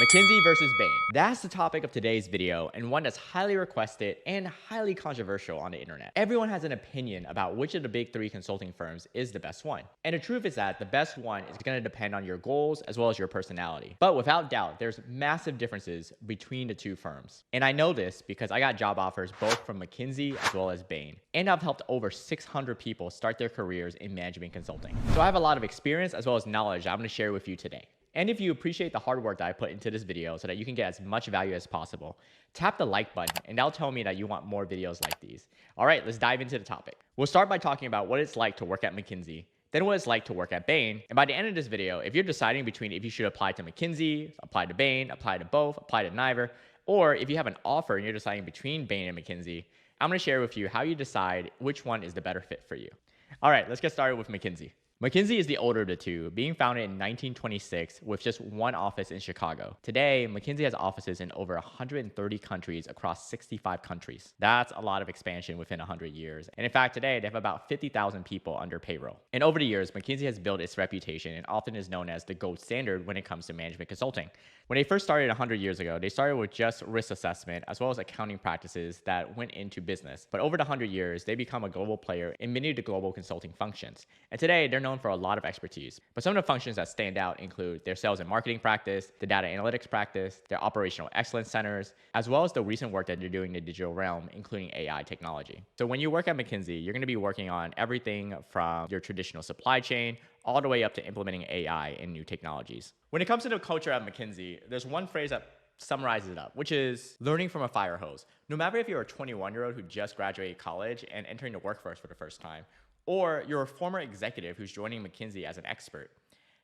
McKinsey versus Bain. That's the topic of today's video, and one that's highly requested and highly controversial on the internet. Everyone has an opinion about which of the big three consulting firms is the best one. And the truth is that the best one is going to depend on your goals as well as your personality. But without doubt, there's massive differences between the two firms. And I know this because I got job offers both from McKinsey as well as Bain. And I've helped over 600 people start their careers in management consulting. So I have a lot of experience as well as knowledge that I'm going to share with you today. And if you appreciate the hard work that I put into this video so that you can get as much value as possible, tap the like button and that'll tell me that you want more videos like these. All right, let's dive into the topic. We'll start by talking about what it's like to work at McKinsey, then what it's like to work at Bain. And by the end of this video, if you're deciding between if you should apply to McKinsey, apply to Bain, apply to both, apply to neither, or if you have an offer and you're deciding between Bain and McKinsey, I'm going to share with you how you decide which one is the better fit for you. All right, let's get started with McKinsey. McKinsey is the older of the two, being founded in 1926 with just one office in Chicago. Today, McKinsey has offices in over 130 countries across 65 countries. That's a lot of expansion within 100 years. And in fact, today they have about 50,000 people under payroll. And over the years, McKinsey has built its reputation and often is known as the gold standard when it comes to management consulting. When they first started 100 years ago, they started with just risk assessment as well as accounting practices that went into business. But over the 100 years, they become a global player in many of the global consulting functions. And today, they're known for a lot of expertise. But some of the functions that stand out include their sales and marketing practice, the data analytics practice, their operational excellence centers, as well as the recent work that they're doing in the digital realm, including AI technology. So when you work at McKinsey, you're going to be working on everything from your traditional supply chain all the way up to implementing AI and new technologies. When it comes to the culture at McKinsey, there's one phrase that summarizes it up, which is learning from a fire hose. No matter if you're a 21-year-old who just graduated college and entering the workforce for the first time, or you're a former executive who's joining McKinsey as an expert,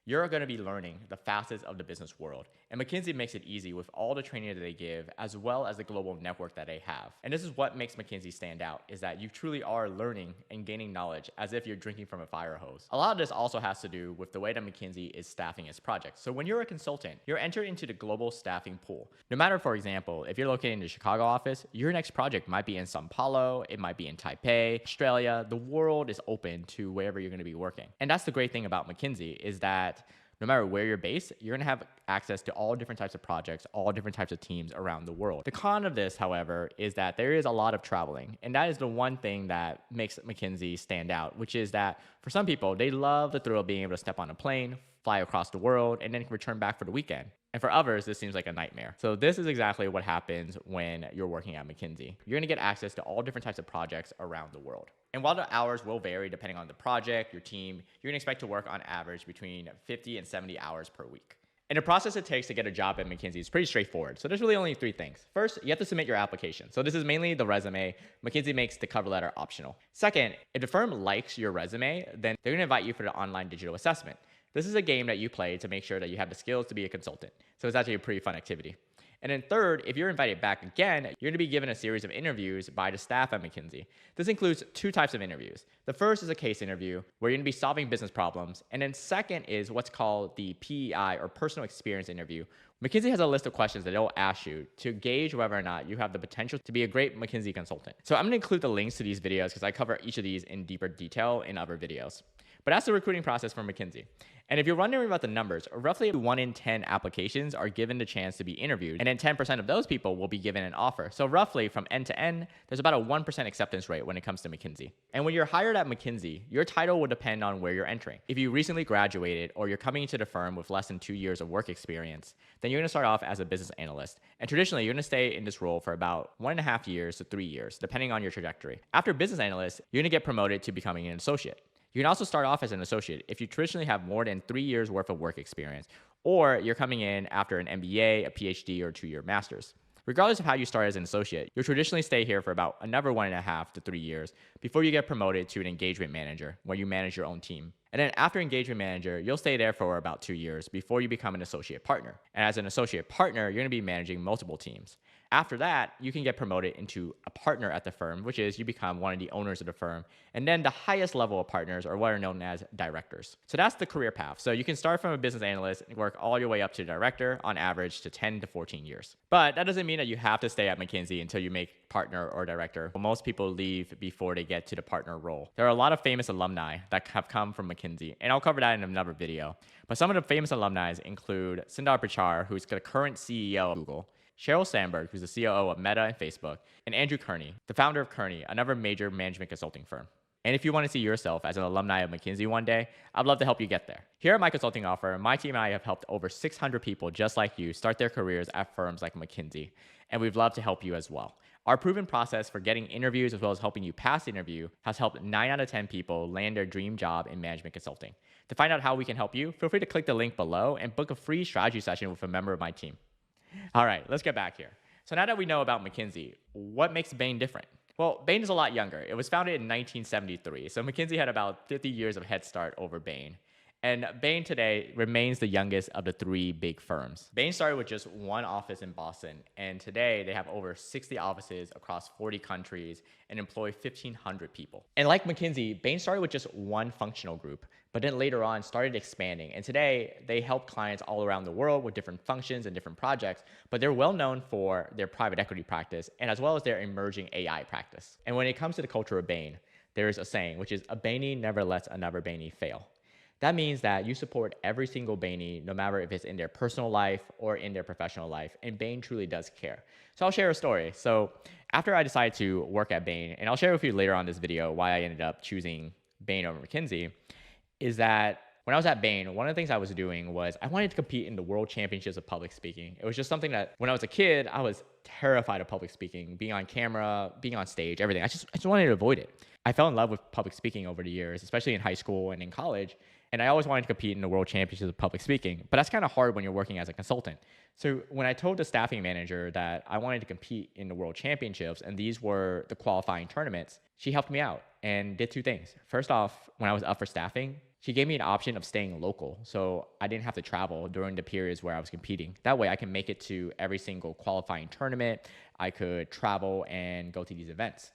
you're going to be learning the facets of the business world. And McKinsey makes it easy with all the training that they give, as well as the global network that they have. And this is what makes McKinsey stand out, is that you truly are learning and gaining knowledge as if you're drinking from a fire hose. A lot of this also has to do with the way that McKinsey is staffing its projects. So when you're a consultant, you're entered into the global staffing pool. No matter, for example, if you're located in the Chicago office, your next project might be in Sao Paulo, it might be in Taipei, Australia. The world is open to wherever you're going to be working. And that's the great thing about McKinsey, is that no matter where you're based, you're going to have access to all different types of projects, all different types of teams around the world. The con of this, however, is that there is a lot of traveling. And that is the one thing that makes McKinsey stand out, which is that for some people, they love the thrill of being able to step on a plane, fly across the world, and then return back for the weekend. And for others, this seems like a nightmare. So this is exactly what happens when you're working at McKinsey. You're going to get access to all different types of projects around the world. And while the hours will vary depending on the project, your team, you're going to expect to work on average between 50 and 70 hours per week. And the process it takes to get a job at McKinsey is pretty straightforward. So there's really only three things. First, you have to submit your application. So this is mainly the resume. McKinsey makes the cover letter optional. Second, if the firm likes your resume, then they're going to invite you for the online digital assessment. This is a game that you play to make sure that you have the skills to be a consultant. So it's actually a pretty fun activity. And then third, if you're invited back again, you're going to be given a series of interviews by the staff at McKinsey. This includes two types of interviews. The first is a case interview where you're going to be solving business problems. And then second is what's called the PEI, or personal experience interview. McKinsey has a list of questions that they'll ask you to gauge whether or not you have the potential to be a great McKinsey consultant. So I'm going to include the links to these videos because I cover each of these in deeper detail in other videos. But that's the recruiting process for McKinsey. And if you're wondering about the numbers, roughly 1 in 10 applications are given the chance to be interviewed, and then 10% of those people will be given an offer. So roughly from end to end, there's about a 1% acceptance rate when it comes to McKinsey. And when you're hired at McKinsey, your title will depend on where you're entering. If you recently graduated or you're coming into the firm with less than 2 years of work experience, then you're going to start off as a business analyst. And traditionally, you're going to stay in this role for about 1.5 years to 3 years, depending on your trajectory. After business analyst, you're going to get promoted to becoming an associate. You can also start off as an associate if you traditionally have more than 3 years worth of work experience, or you're coming in after an MBA, a PhD, or a 2-year master's. Regardless of how you start as an associate, you'll traditionally stay here for about another 1.5 to 3 years before you get promoted to an engagement manager, where you manage your own team. And then after engagement manager, you'll stay there for about 2 years before you become an associate partner. And as an associate partner, you're going to be managing multiple teams. After that, you can get promoted into a partner at the firm, which is you become one of the owners of the firm. And then the highest level of partners are what are known as directors. So that's the career path. So you can start from a business analyst and work all your way up to director, on average to 10 to 14 years. But that doesn't mean that you have to stay at McKinsey until you make partner or director. Most people leave before they get to the partner role. There are a lot of famous alumni that have come from McKinsey, and I'll cover that in another video. But some of the famous alumni include Sundar Pichai, who's the current CEO of Google, Sheryl Sandberg, who's the COO of Meta and Facebook, and Andrew 𝗢𝗄𝗄, the founder of 𝗢𝗄𝗄, another major management consulting firm. And if you want to see yourself as an alumni of McKinsey one day, I'd love to help you get there. Here at my consulting offer, my team and I have helped over 600 people just like you start their careers at firms like McKinsey, and we'd love to help you as well. Our proven process for getting interviews as well as helping you pass the interview has helped 9 out of 10 people land their dream job in management consulting. To find out how we can help you, feel free to click the link below and book a free strategy session with a member of my team. All right, let's get back here. So now that we know about McKinsey, what makes Bain different? Well, Bain is a lot younger. It was founded in 1973, so McKinsey had about 50 years of head start over Bain. And Bain today remains the youngest of the 3 big firms. Bain started with just 1 office in Boston, and today they have over 60 offices across 40 countries and employ 1,500 people. And like McKinsey, Bain started with just 1 functional group, but then later on started expanding. And today they help clients all around the world with different functions and different projects, but they're well known for their private equity practice and as well as their emerging AI practice. And when it comes to the culture of Bain, there's a saying, which is a Bainey never lets another Bainey fail. That means that you support every single Bainey, no matter if it's in their personal life or in their professional life, and Bain truly does care. So I'll share a story. So after I decided to work at Bain, and I'll share with you later on this video why I ended up choosing Bain over McKinsey, is that when I was at Bain, one of the things I was doing was I wanted to compete in the World Championships of Public Speaking. It was just something that when I was a kid, I was terrified of public speaking, being on camera, being on stage, everything. I just wanted to avoid it. I fell in love with public speaking over the years, especially in high school and in college. And I always wanted to compete in the World Championships of Public Speaking, but that's kind of hard when you're working as a consultant. So when I told the staffing manager that I wanted to compete in the World Championships and these were the qualifying tournaments, she helped me out and did 2 things. First off, when I was up for staffing, she gave me an option of staying local. So I didn't have to travel during the periods where I was competing. That way I can make it to every single qualifying tournament. I could travel and go to these events.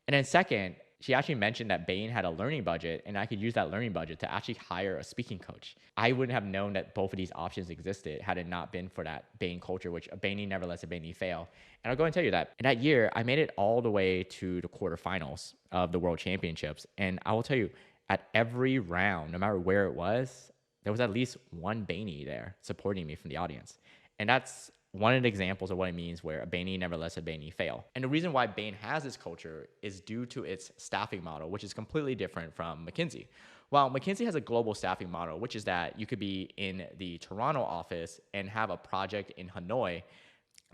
And then second, she actually mentioned that Bain had a learning budget and I could use that learning budget to actually hire a speaking coach. I wouldn't have known that both of these options existed had it not been for that Bain culture, which a Bainey never lets a Bainey fail. And I'll go and tell you that in that year, I made it all the way to the quarterfinals of the World Championships. And I will tell you, at every round, no matter where it was, there was at least one Bainey there supporting me from the audience. And that's one of the examples of what it means where a Bainey never lets a Bainey fail. And the reason why Bain has this culture is due to its staffing model, which is completely different from McKinsey. While McKinsey has a global staffing model, which is that you could be in the Toronto office and have a project in Hanoi,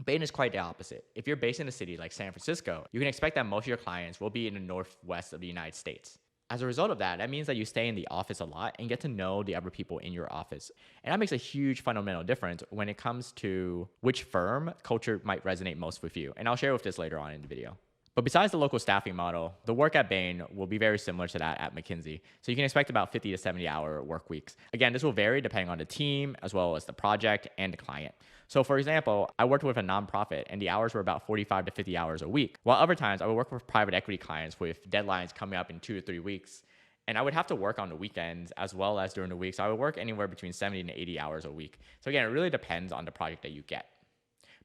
Bain is quite the opposite. If you're based in a city like San Francisco, you can expect that most of your clients will be in the northwest of the United States. As a result of that, that means that you stay in the office a lot and get to know the other people in your office. And that makes a huge fundamental difference when it comes to which firm culture might resonate most with you. And I'll share with this later on in the video. But besides the local staffing model, the work at Bain will be very similar to that at McKinsey. So you can expect about 50 to 70 hour work weeks. Again, this will vary depending on the team, as well as the project and the client. So for example, I worked with a nonprofit and the hours were about 45 to 50 hours a week. While other times I would work with private equity clients with deadlines coming up in 2 to 3 weeks. And I would have to work on the weekends as well as during the week. So I would work anywhere between 70 and 80 hours a week. So again, it really depends on the project that you get.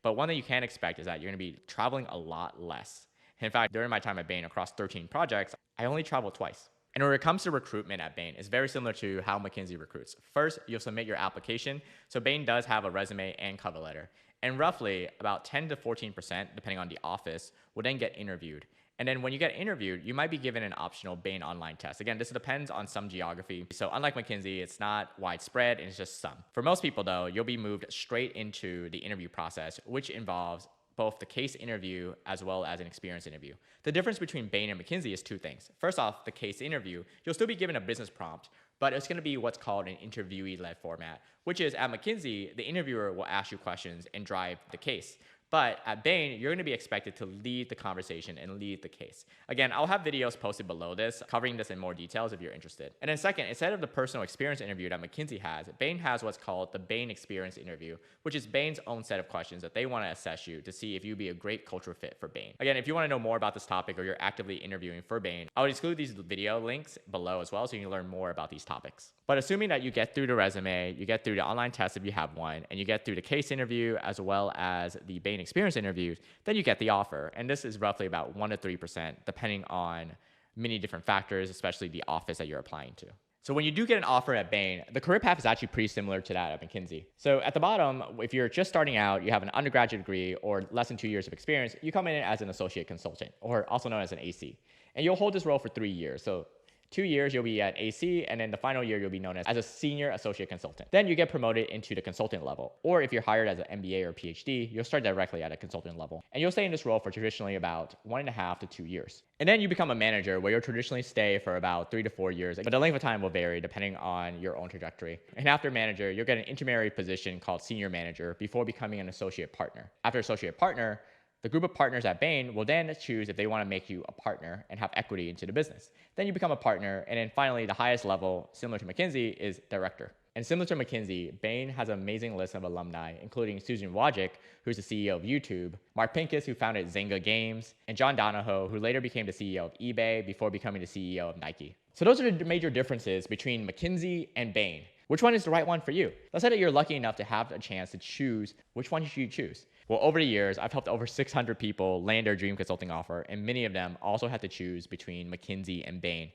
But one thing you can expect is that you're gonna be traveling a lot less. In fact, during my time at Bain across 13 projects, I only traveled twice. And when it comes to recruitment at Bain, it's very similar to how McKinsey recruits. First, you'll submit your application. So Bain does have a resume and cover letter. And roughly about 10 to 14%, depending on the office, will then get interviewed. And then when you get interviewed, you might be given an optional Bain online test. Again, this depends on some geography. So unlike McKinsey, it's not widespread, and it's just some. For most people though, you'll be moved straight into the interview process, which involves both the case interview as well as an experience interview. The difference between Bain and McKinsey is 2 things. First off, the case interview, you'll still be given a business prompt, but it's gonna be what's called an interviewee-led format, which is at McKinsey, the interviewer will ask you questions and drive the case. But at Bain, you're going to be expected to lead the conversation and lead the case. Again, I'll have videos posted below this covering this in more details if you're interested. And then second, instead of the personal experience interview that McKinsey has, Bain has what's called the Bain Experience Interview, which is Bain's own set of questions that they want to assess you to see if you'd be a great cultural fit for Bain. Again, if you want to know more about this topic or you're actively interviewing for Bain, I would exclude these video links below as well so you can learn more about these topics. But assuming that you get through the resume, you get through the online test if you have one, and you get through the case interview as well as the Bain Experience interviews, then you get the offer. And this is roughly about 1 to 3% depending on many different factors, especially the office that you're applying to. So when you do get an offer at Bain, the career path is actually pretty similar to that at McKinsey. So at the bottom, if you're just starting out, you have an undergraduate degree or less than 2 years of experience, you come in as an associate consultant, or also known as an AC. And you'll hold this role for 3 years. So 2 years, you'll be at AC, and then the final year, you'll be known as a senior associate consultant. Then you get promoted into the consultant level. Or if you're hired as an MBA or PhD, you'll start directly at a consultant level. And you'll stay in this role for traditionally about 1.5 to 2 years. And then you become a manager where you'll traditionally stay for about 3 to 4 years, but the length of time will vary depending on your own trajectory. And after manager, you'll get an intermediary position called senior manager before becoming an associate partner. After associate partner, the group of partners at Bain will then choose if they want to make you a partner and have equity into the business. Then you become a partner, and then finally, the highest level, similar to McKinsey, is director. And similar to McKinsey, Bain has an amazing list of alumni, including 𝗢𝗁𝗍𝗂𝗏, who's the CEO of YouTube, Mark Pincus, who founded Zynga Games, and John Donahoe, who later became the CEO of eBay before becoming the CEO of Nike. So those are the major differences between McKinsey and Bain. Which one is the right one for you? Let's say that you're lucky enough to have a chance to choose which one should you choose. Well, over the years, I've helped over 600 people land their dream consulting offer, and many of them also had to choose between McKinsey and Bain.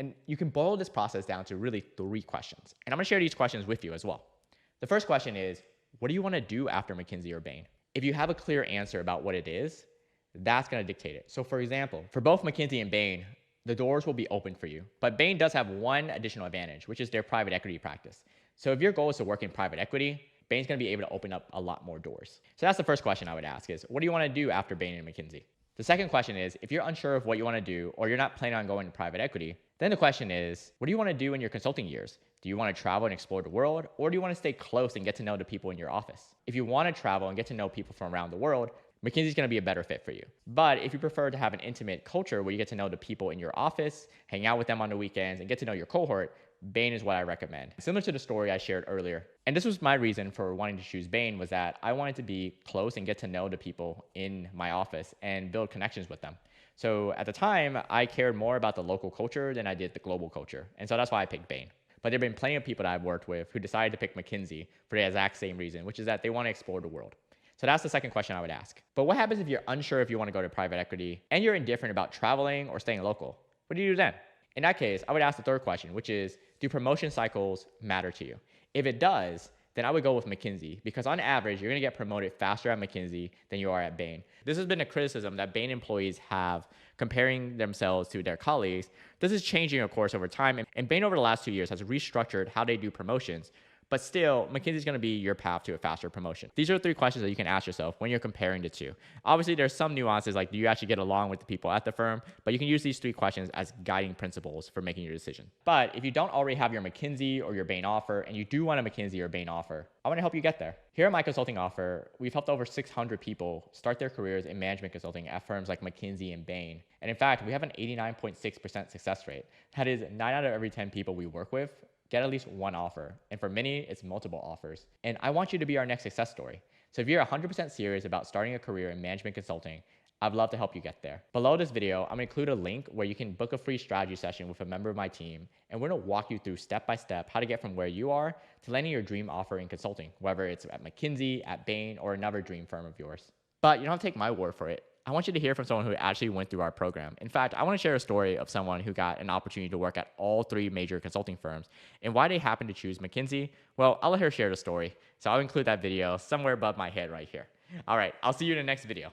And you can boil this process down to really 3 questions. And I'm going to share these questions with you as well. The first question is, what do you want to do after McKinsey or Bain? If you have a clear answer about what it is, that's going to dictate it. So for example, for both McKinsey and Bain, the doors will be open for you. But Bain does have one additional advantage, which is their private equity practice. So if your goal is to work in private equity, Bain's going to be able to open up a lot more doors. So that's the first question I would ask is, what do you want to do after Bain and McKinsey? The second question is, if you're unsure of what you want to do or you're not planning on going to private equity, then the question is, what do you want to do in your consulting years? Do you want to travel and explore the world, or do you want to stay close and get to know the people in your office? If you want to travel and get to know people from around the world, McKinsey's going to be a better fit for you. But if you prefer to have an intimate culture where you get to know the people in your office, hang out with them on the weekends, and get to know your cohort, Bain is what I recommend. Similar to the story I shared earlier. And this was my reason for wanting to choose Bain, was that I wanted to be close and get to know the people in my office and build connections with them. So at the time, I cared more about the local culture than I did the global culture. And so that's why I picked Bain. But there have been plenty of people that I've worked with who decided to pick McKinsey for the exact same reason, which is that they want to explore the world. So that's the second question I would ask. But what happens if you're unsure if you want to go to private equity and you're indifferent about traveling or staying local? What do you do then? In that case, I would ask the third question, which is, do promotion cycles matter to you? If it does, then I would go with McKinsey, because on average, you're going to get promoted faster at McKinsey than you are at Bain. This has been a criticism that Bain employees have comparing themselves to their colleagues. This is changing, of course, over time, and Bain over the last 2 years has restructured how they do promotions. But still, McKinsey is going to be your path to a faster promotion. These are the 3 questions that you can ask yourself when you're comparing the two. Obviously, there's some nuances, like do you actually get along with the people at the firm? But you can use these 3 questions as guiding principles for making your decision. But if you don't already have your McKinsey or your Bain offer, and you do want a McKinsey or Bain offer, I want to help you get there. Here at my consulting offer, we've helped over 600 people start their careers in management consulting at firms like McKinsey and Bain. And in fact, we have an 89.6% success rate. That is 9 out of every 10 people we work with get at least 1 offer. And for many, it's multiple offers. And I want you to be our next success story. So if you're 100% serious about starting a career in management consulting, I'd love to help you get there. Below this video, I'm gonna include a link where you can book a free strategy session with a member of my team. And we're gonna walk you through step by step how to get from where you are to landing your dream offer in consulting, whether it's at McKinsey, at Bain, or another dream firm of yours. But you don't have to take my word for it. I want you to hear from someone who actually went through our program. In fact, I want to share a story of someone who got an opportunity to work at all 3 major consulting firms and why they happened to choose McKinsey. Well, I'll let her share the story. So I'll include that video somewhere above my head right here. All right, I'll see you in the next video.